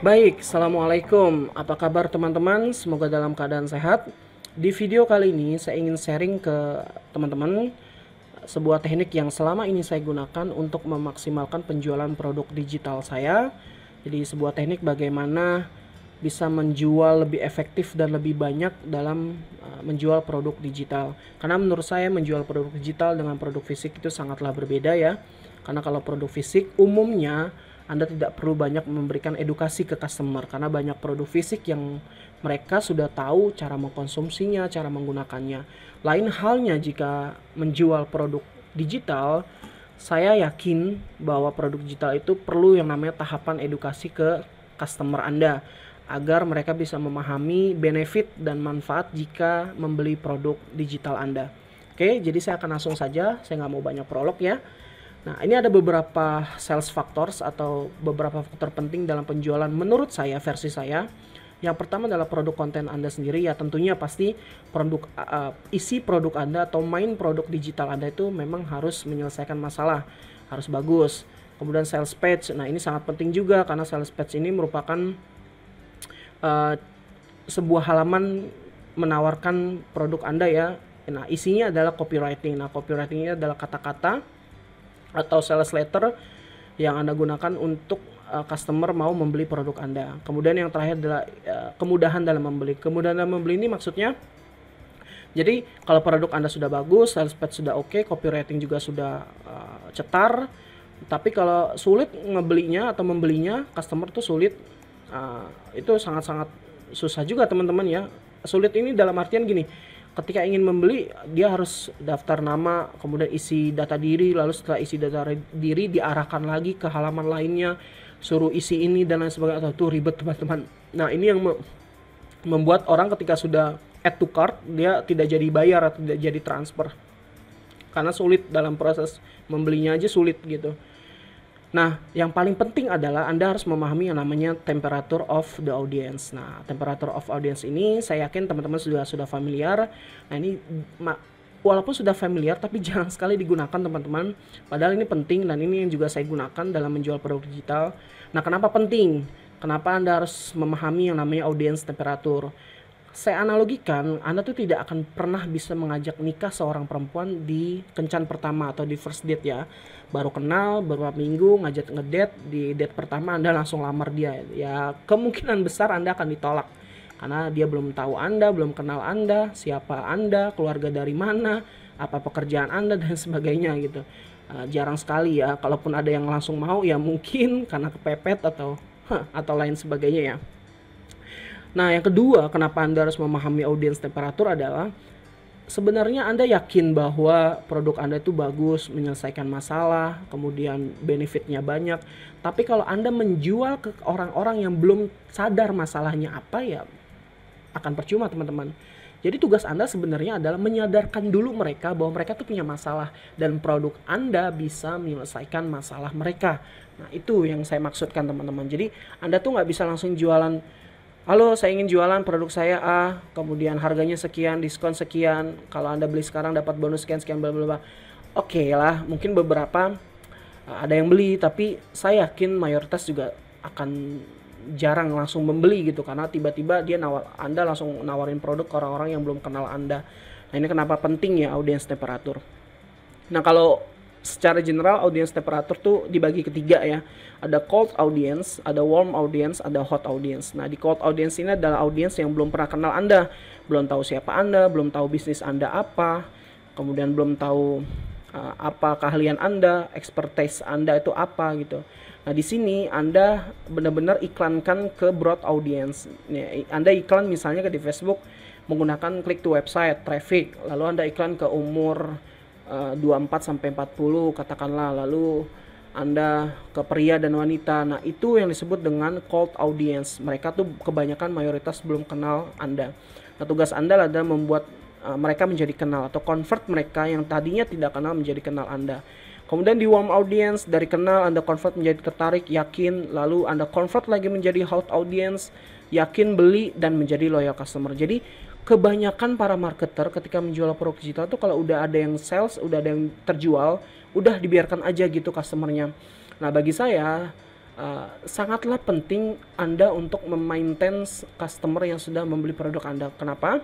Baik, Assalamualaikum. Apa kabar teman-teman? Semoga dalam keadaan sehat. Di video kali ini saya ingin sharing ke teman-teman sebuah teknik yang selama ini saya gunakan untuk memaksimalkan penjualan produk digital saya. Jadi sebuah teknik bagaimana bisa menjual lebih efektif dan lebih banyak dalam menjual produk digital. Karena menurut saya menjual produk digital dengan produk fisik itu sangatlah berbeda ya. Karena kalau produk fisik umumnya Anda tidak perlu banyak memberikan edukasi ke customer karena banyak produk fisik yang mereka sudah tahu cara mengkonsumsinya, cara menggunakannya. Lain halnya jika menjual produk digital, saya yakin bahwa produk digital itu perlu yang namanya tahapan edukasi ke customer Anda agar mereka bisa memahami benefit dan manfaat jika membeli produk digital Anda. Oke, jadi saya akan langsung saja, saya nggak mau banyak prolog ya. Nah, ini ada beberapa sales factors atau beberapa faktor penting dalam penjualan menurut saya, versi saya. Yang pertama adalah produk konten Anda sendiri ya, tentunya pasti produk isi produk Anda atau main produk digital Anda itu memang harus menyelesaikan masalah, harus bagus. Kemudian sales page. Nah, ini sangat penting juga karena sales page ini merupakan uh, sebuah halaman menawarkan produk Anda ya. Nah, isinya adalah copywriting. Nah, copywriting ini adalah kata-kata atau sales letter yang Anda gunakan untuk customer mau membeli produk Anda. Kemudian yang terakhir adalah kemudahan dalam membeli. Kemudahan dalam membeli ini maksudnya, jadi kalau produk Anda sudah bagus, sales page sudah oke, copywriting juga sudah cetar, tapi kalau sulit ngebelinya atau membelinya, customer tuh sulit, itu sangat-sangat susah juga teman-teman ya. Sulit ini dalam artian gini, ketika ingin membeli dia harus daftar nama, kemudian isi data diri, lalu setelah isi data diri diarahkan lagi ke halaman lainnya, suruh isi ini dan lain sebagainya. Itu ribet teman-teman. Nah, ini yang membuat orang ketika sudah add to cart dia tidak jadi bayar atau tidak jadi transfer karena sulit dalam proses membelinya aja sulit gitu. Nah, yang paling penting adalah Anda harus memahami yang namanya temperature of the audience. Nah, temperature of audience ini saya yakin teman-teman sudah familiar. Nah, ini walaupun sudah familiar tapi jarang sekali digunakan teman-teman. Padahal ini penting dan ini yang juga saya gunakan dalam menjual produk digital. Nah, kenapa penting? Kenapa Anda harus memahami yang namanya audience temperature? Saya analogikan, Anda tuh tidak akan pernah bisa mengajak nikah seorang perempuan di kencan pertama atau di first date ya. Baru kenal, beberapa minggu, ngajak ngedate, di date pertama Anda langsung lamar dia. Ya kemungkinan besar Anda akan ditolak. Karena dia belum tahu Anda, belum kenal Anda, siapa Anda, keluarga dari mana, apa pekerjaan Anda, dan sebagainya gitu. Jarang sekali ya, kalaupun ada yang langsung mau ya mungkin karena kepepet atau lain sebagainya ya. Nah, yang kedua, kenapa Anda harus memahami audience temperatur adalah sebenarnya Anda yakin bahwa produk Anda itu bagus, menyelesaikan masalah, kemudian benefitnya banyak. Tapi kalau Anda menjual ke orang-orang yang belum sadar masalahnya apa ya akan percuma teman-teman. Jadi tugas Anda sebenarnya adalah menyadarkan dulu mereka bahwa mereka tuh punya masalah dan produk Anda bisa menyelesaikan masalah mereka. Nah, itu yang saya maksudkan teman-teman. Jadi Anda tuh nggak bisa langsung jualan, halo, saya ingin jualan produk saya A, kemudian harganya sekian, diskon sekian. Kalau Anda beli sekarang dapat bonus sekian sekian bla bla bla. Oke lah, mungkin beberapa ada yang beli, tapi saya yakin mayoritas juga akan jarang langsung membeli gitu karena tiba-tiba Anda langsung nawarin produk ke orang-orang yang belum kenal Anda. Nah, ini kenapa penting ya audience temperatur. Nah, kalau secara general audience temperatur tuh dibagi ketiga ya. Ada cold audience, ada warm audience, ada hot audience. Nah, di cold audience ini adalah audience yang belum pernah kenal Anda, belum tahu siapa Anda, belum tahu bisnis Anda apa, kemudian belum tahu apa keahlian Anda, expertise Anda itu apa gitu. Nah, di sini Anda benar-benar iklankan ke broad audience. Nih, Anda iklan misalnya di Facebook menggunakan click to website, traffic, lalu Anda iklan ke umur 24 sampai 40 katakanlah, lalu Anda ke pria dan wanita. Nah, itu yang disebut dengan cold audience. Mereka tuh kebanyakan mayoritas belum kenal Anda. Nah, tugas Anda adalah membuat mereka menjadi kenal atau convert mereka yang tadinya tidak kenal menjadi kenal Anda. Kemudian di warm audience, dari kenal Anda convert menjadi tertarik, yakin, lalu Anda convert lagi menjadi hot audience, yakin, beli, dan menjadi loyal customer. Jadi kebanyakan para marketer ketika menjual produk digital tuh kalau udah ada yang sales, udah ada yang terjual, udah dibiarkan aja gitu customernya. Nah, bagi saya sangatlah penting Anda untuk memaintain customer yang sudah membeli produk Anda. Kenapa?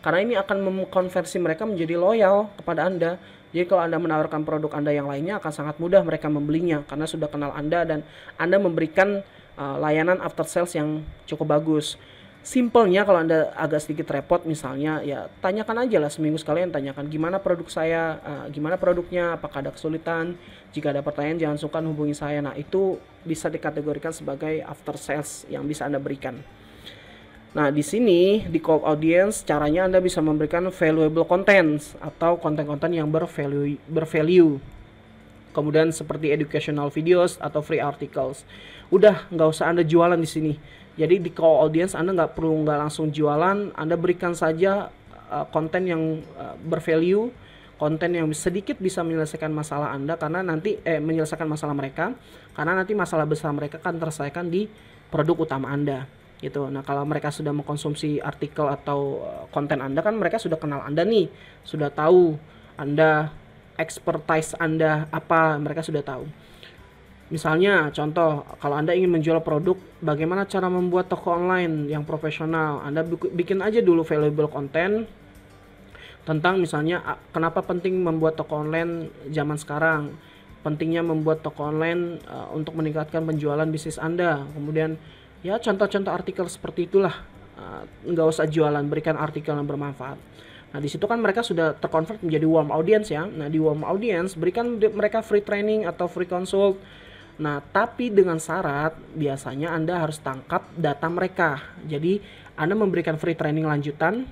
Karena ini akan mengkonversi mereka menjadi loyal kepada Anda. Jadi kalau Anda menawarkan produk Anda yang lainnya, akan sangat mudah mereka membelinya karena sudah kenal Anda dan Anda memberikan layanan after sales yang cukup bagus. Simpelnya kalau Anda agak sedikit repot misalnya, ya tanyakan aja lah seminggu sekalian, tanyakan gimana produk saya, gimana produknya, apakah ada kesulitan. Jika ada pertanyaan jangan sungkan hubungi saya. Nah, itu bisa dikategorikan sebagai after sales yang bisa Anda berikan. Nah, di sini di cold audience caranya Anda bisa memberikan valuable contents atau konten-konten yang bervalue. Kemudian seperti educational videos atau free articles. Udah, nggak usah Anda jualan di sini. Jadi di cold audience Anda nggak langsung jualan, Anda berikan saja konten yang bervalue, konten yang sedikit bisa menyelesaikan masalah Anda karena nanti menyelesaikan masalah mereka, karena nanti masalah besar mereka akan terselesaikan di produk utama Anda. Gitu. Nah, kalau mereka sudah mengkonsumsi artikel atau konten Anda kan mereka sudah kenal Anda nih, sudah tahu Anda expertise Anda apa, mereka sudah tahu. Misalnya contoh, kalau Anda ingin menjual produk, bagaimana cara membuat toko online yang profesional, Anda bikin aja dulu valuable content tentang misalnya kenapa penting membuat toko online zaman sekarang, pentingnya membuat toko online untuk meningkatkan penjualan bisnis Anda. Kemudian ya contoh-contoh artikel seperti itulah, nggak usah jualan, berikan artikel yang bermanfaat. Nah, di situ kan mereka sudah terkonvert menjadi warm audience ya. Nah, di warm audience berikan mereka free training atau free consult. Nah, tapi dengan syarat biasanya Anda harus tangkap data mereka. Jadi, Anda memberikan free training lanjutan,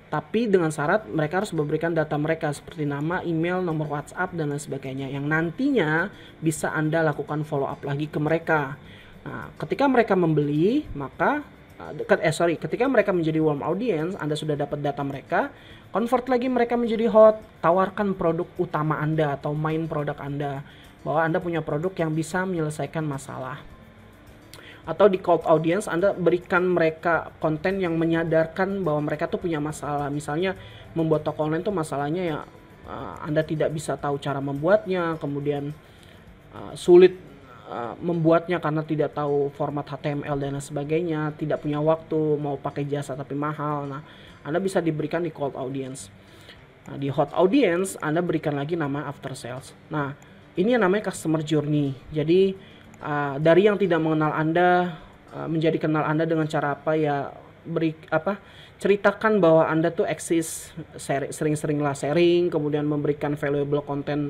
tapi dengan syarat mereka harus memberikan data mereka seperti nama, email, nomor WhatsApp, dan lain sebagainya. Yang nantinya bisa Anda lakukan follow up lagi ke mereka. Nah, ketika mereka membeli, maka ketika mereka menjadi warm audience, Anda sudah dapat data mereka, convert lagi mereka menjadi hot, tawarkan produk utama Anda atau main produk Anda, bahwa Anda punya produk yang bisa menyelesaikan masalah. Atau di cold audience Anda berikan mereka konten yang menyadarkan bahwa mereka tuh punya masalah. Misalnya membuat toko online tuh masalahnya ya Anda tidak bisa tahu cara membuatnya, kemudian sulit membuatnya karena tidak tahu format HTML dan lain sebagainya, tidak punya waktu, mau pakai jasa tapi mahal. Nah, Anda bisa diberikan di cold audience. Nah, di hot audience Anda berikan lagi nama after sales. Nah, ini yang namanya customer journey. Jadi dari yang tidak mengenal Anda menjadi kenal Anda dengan cara apa ya, ceritakan bahwa Anda tuh eksis, sering-seringlah sharing, kemudian memberikan valuable content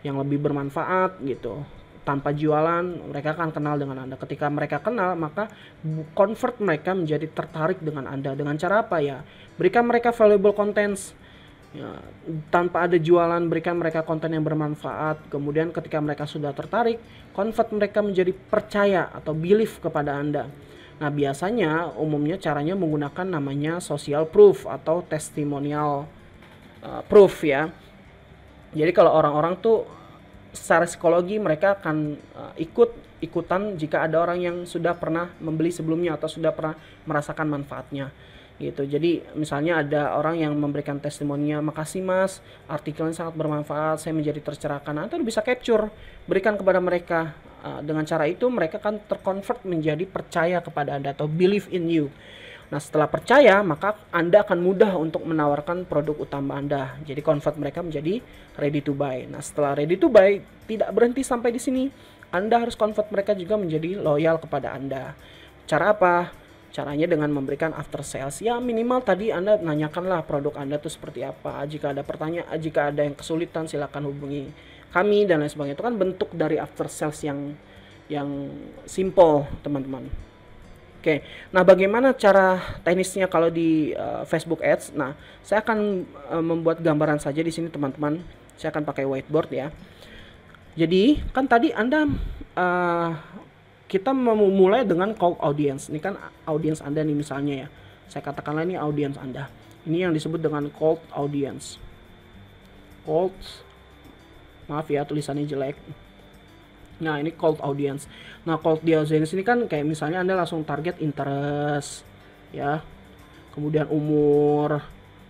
yang lebih bermanfaat gitu. Tanpa jualan, mereka akan kenal dengan Anda. Ketika mereka kenal, maka convert mereka menjadi tertarik dengan Anda. Dengan cara apa ya? Berikan mereka valuable contents. Ya, tanpa ada jualan, berikan mereka konten yang bermanfaat. Kemudian ketika mereka sudah tertarik, convert mereka menjadi percaya atau believe kepada Anda. Nah, biasanya umumnya caranya menggunakan namanya social proof atau testimonial proof ya. Jadi kalau orang-orang tuh secara psikologi mereka akan ikutan jika ada orang yang sudah pernah membeli sebelumnya atau sudah pernah merasakan manfaatnya gitu. Jadi misalnya ada orang yang memberikan testimoninya, makasih mas, artikelnya sangat bermanfaat, saya menjadi tercerahkan. Nanti bisa capture, berikan kepada mereka. Dengan cara itu mereka akan terconvert menjadi percaya kepada Anda atau believe in you. Nah, setelah percaya, maka Anda akan mudah untuk menawarkan produk utama Anda. Jadi convert mereka menjadi ready to buy. Nah, setelah ready to buy, tidak berhenti sampai di sini. Anda harus convert mereka juga menjadi loyal kepada Anda. Cara apa? Caranya dengan memberikan after sales. Ya minimal tadi Anda nanyakanlah produk Anda tuh seperti apa. Jika ada pertanyaan, jika ada yang kesulitan silakan hubungi kami dan lain sebagainya. Itu kan bentuk dari after sales yang simple, teman-teman. Oke. Nah, bagaimana cara teknisnya kalau di Facebook Ads? Nah, saya akan membuat gambaran saja di sini, teman-teman. Saya akan pakai whiteboard ya. Jadi, kan tadi Anda kita memulai dengan cold audience. Ini kan audience Anda nih misalnya ya. Saya katakanlah ini audience Anda. Ini yang disebut dengan cold audience. Cold, maaf ya tulisannya jelek. Nah, ini cold audience. Nah, cold audience ini kan kayak misalnya Anda langsung target interest ya. Kemudian umur.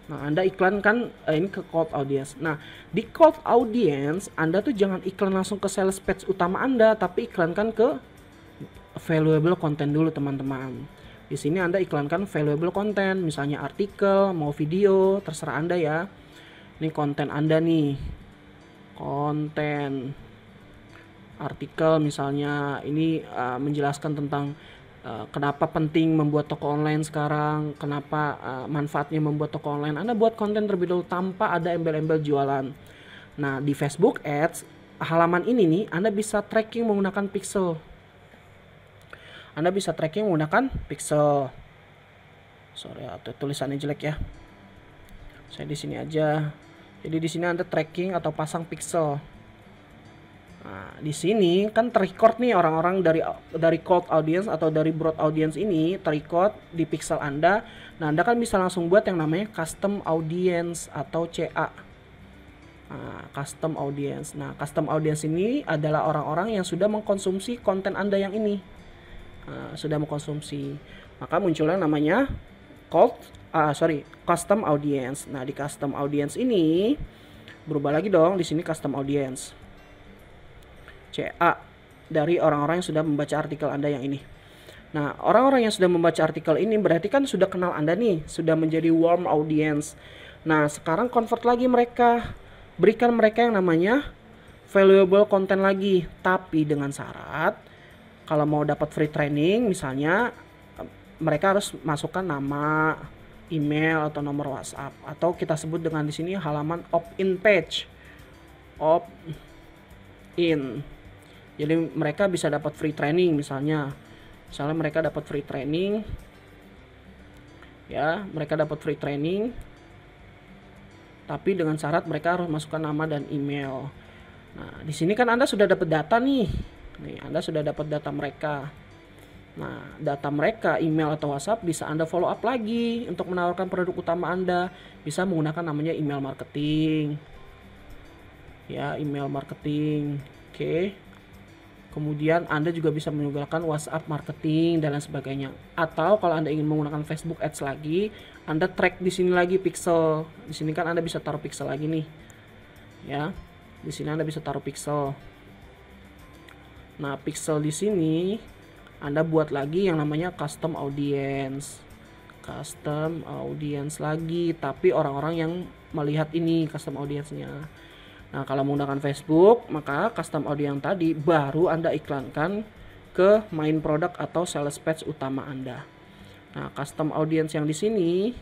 Nah, Anda iklankan ini ke cold audience. Nah, di cold audience Anda tuh jangan iklan langsung ke sales page utama Anda, tapi iklankan ke valuable content dulu teman-teman. Di sini Anda iklankan valuable content, misalnya artikel, mau video, terserah Anda ya. Ini konten Anda nih. Konten artikel misalnya ini menjelaskan tentang kenapa penting membuat toko online sekarang, kenapa manfaatnya membuat toko online. Anda buat konten terlebih dahulu tanpa ada embel-embel jualan. Nah, di Facebook Ads, halaman ini nih Anda bisa tracking menggunakan pixel. Anda bisa tracking menggunakan pixel. Sorry, tulisannya jelek ya. Saya di sini aja. Jadi di sini Anda tracking atau pasang pixel. Nah, di sini kan terrecord nih orang-orang dari cold audience atau dari broad audience ini terrecord di pixel Anda. Nah, Anda kan bisa langsung buat yang namanya custom audience atau CA. Nah, custom audience. Nah, custom audience ini adalah orang-orang yang sudah mengkonsumsi konten Anda yang ini. Nah, sudah mengkonsumsi. Maka munculnya namanya custom audience. Nah, di custom audience ini berubah lagi dong, di sini custom audience. CA dari orang-orang yang sudah membaca artikel Anda yang ini. Nah, orang-orang yang sudah membaca artikel ini berarti kan sudah kenal Anda nih, sudah menjadi warm audience. Nah, sekarang convert lagi mereka, berikan mereka yang namanya valuable content lagi, tapi dengan syarat kalau mau dapat free training misalnya mereka harus masukkan nama, email atau nomor WhatsApp, atau kita sebut dengan di sini halaman opt-in page. Opt-in. Jadi mereka bisa dapat free training misalnya mereka dapat free training ya, mereka dapat free training tapi dengan syarat mereka harus masukkan nama dan email. Nah, di sini kan Anda sudah dapat data nih. Anda sudah dapat data mereka. Nah, data mereka, email atau WhatsApp bisa Anda follow up lagi untuk menawarkan produk utama Anda. Bisa menggunakan namanya email marketing. Ya, email marketing. Oke. Kemudian Anda juga bisa menggunakan WhatsApp marketing dan lain sebagainya. Atau kalau Anda ingin menggunakan Facebook Ads lagi, Anda track di sini lagi pixel. Di sini kan Anda bisa taruh pixel lagi nih. Ya. Di sini Anda bisa taruh pixel. Nah, pixel di sini Anda buat lagi yang namanya custom audience. Custom audience lagi, tapi orang-orang yang melihat ini custom audience-nya. Nah, kalau menggunakan Facebook, maka custom audience tadi baru Anda iklankan ke main product atau sales page utama Anda. Nah, custom audience yang di sini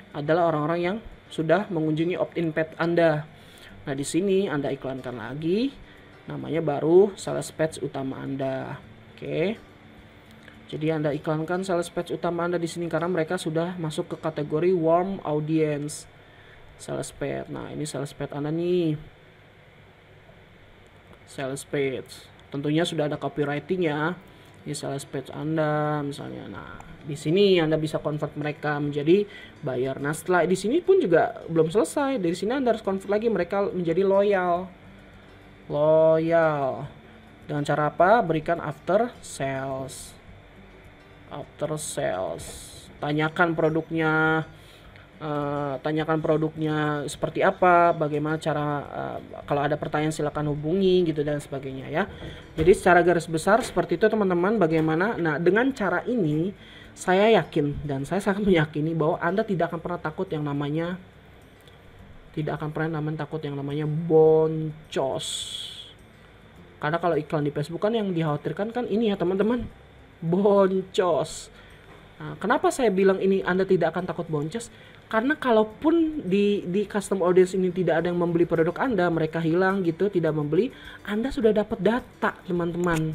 adalah orang-orang yang sudah mengunjungi opt-in page Anda. Nah, di sini Anda iklankan lagi, namanya baru sales page utama Anda. Oke. Jadi Anda iklankan sales page utama Anda di sini karena mereka sudah masuk ke kategori warm audience sales page. Nah, ini sales page Anda nih. Sales page. Tentunya sudah ada copywriting ya. Ini sales page Anda misalnya. Nah, di sini Anda bisa convert mereka menjadi buyer. Nah, setelah di sini pun juga belum selesai. Dari sini Anda harus convert lagi mereka menjadi loyal. Loyal. Dengan cara apa? Berikan after sales. After sales. Tanyakan produknya seperti apa, bagaimana cara, kalau ada pertanyaan silakan hubungi gitu dan sebagainya ya. Jadi secara garis besar seperti itu teman-teman bagaimana. Nah, dengan cara ini saya yakin dan saya sangat meyakini bahwa Anda tidak akan pernah takut yang namanya boncos. Karena kalau iklan di Facebook kan yang dikhawatirkan kan ini ya teman-teman, boncos. Nah, kenapa saya bilang ini Anda tidak akan takut boncos? Karena kalaupun di custom audience ini tidak ada yang membeli produk Anda, mereka hilang gitu, tidak membeli, Anda sudah dapat data teman-teman.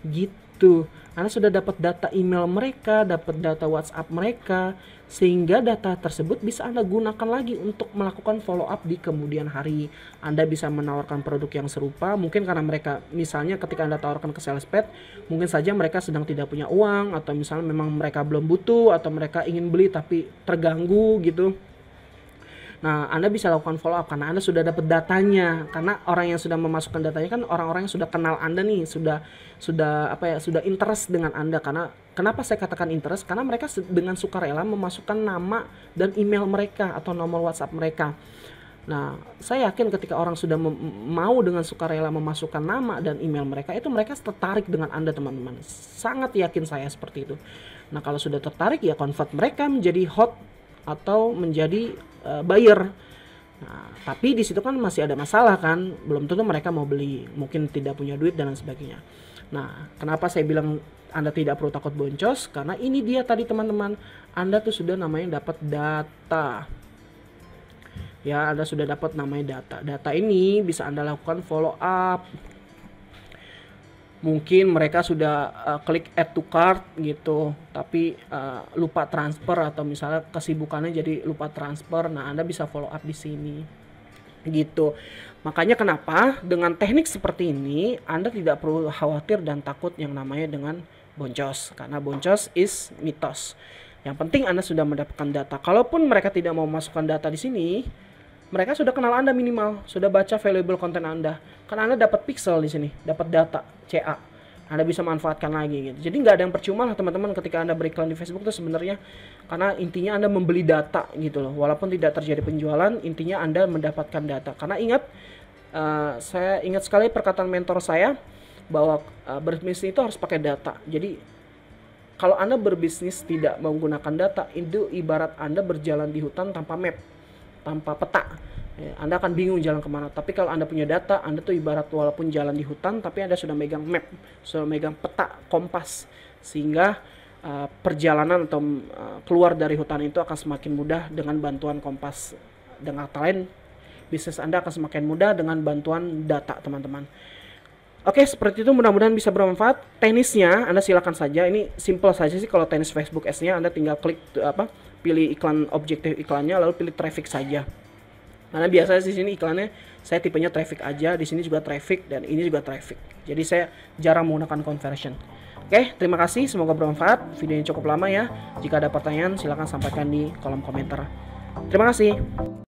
Gitu. Anda sudah dapat data email mereka, dapat data WhatsApp mereka, sehingga data tersebut bisa Anda gunakan lagi untuk melakukan follow up di kemudian hari. Anda bisa menawarkan produk yang serupa, mungkin karena mereka misalnya ketika Anda tawarkan ke sales page, mungkin saja mereka sedang tidak punya uang, atau misalnya memang mereka belum butuh, atau mereka ingin beli tapi terganggu gitu. Nah, Anda bisa lakukan follow up karena Anda sudah dapat datanya. Karena orang yang sudah memasukkan datanya kan orang-orang yang sudah kenal Anda nih, sudah interest dengan Anda. Karena kenapa saya katakan interest? Karena mereka dengan sukarela memasukkan nama dan email mereka atau nomor WhatsApp mereka. Nah, saya yakin ketika orang sudah mau dengan sukarela memasukkan nama dan email mereka, itu mereka tertarik dengan Anda, teman-teman. Sangat yakin saya seperti itu. Nah, kalau sudah tertarik, ya convert mereka menjadi hot atau menjadi buyer. Nah, tapi di situ kan masih ada masalah kan, belum tentu mereka mau beli, mungkin tidak punya duit dan lain sebagainya. Nah, kenapa saya bilang Anda tidak perlu takut boncos? Karena ini dia tadi, teman-teman, Anda tuh sudah namanya dapat data. Ya, Anda sudah dapat namanya data. Data ini bisa Anda lakukan follow up. Mungkin mereka sudah klik add to cart gitu, tapi lupa transfer, atau misalnya kesibukannya jadi lupa transfer. Nah, Anda bisa follow up di sini. Gitu. Makanya kenapa dengan teknik seperti ini Anda tidak perlu khawatir dan takut yang namanya dengan boncos, karena boncos is mitos. Yang penting Anda sudah mendapatkan data. Kalaupun mereka tidak mau masukkan data di sini, mereka sudah kenal Anda minimal, sudah baca valuable content Anda. Karena Anda dapat pixel di sini, dapat data CA. Anda bisa manfaatkan lagi gitu. Jadi nggak ada yang percuma lah, teman-teman, ketika Anda beriklan di Facebook itu sebenarnya, karena intinya Anda membeli data gitu loh. Walaupun tidak terjadi penjualan, intinya Anda mendapatkan data. Karena ingat, saya ingat sekali perkataan mentor saya bahwa berbisnis itu harus pakai data. Jadi kalau Anda berbisnis tidak menggunakan data, itu ibarat Anda berjalan di hutan tanpa map, tanpa peta. Anda akan bingung jalan kemana. Tapi kalau Anda punya data, Anda tuh ibarat walaupun jalan di hutan, tapi Anda sudah megang map, sudah megang peta, kompas, sehingga perjalanan atau keluar dari hutan itu akan semakin mudah dengan bantuan kompas. Dengan kata lain, bisnis Anda akan semakin mudah dengan bantuan data, teman-teman. Oke, seperti itu, mudah-mudahan bisa bermanfaat. Teknisnya Anda silakan saja. Ini simple saja sih kalau teknis Facebook Ads-nya. Anda tinggal klik pilih iklan, objektif iklannya, lalu pilih traffic saja. Karena biasanya di sini iklannya saya tipenya traffic aja, di sini juga traffic, dan ini juga traffic. Jadi saya jarang menggunakan conversion. Oke, terima kasih, semoga bermanfaat. Video ini cukup lama ya. Jika ada pertanyaan silahkan sampaikan di kolom komentar. Terima kasih.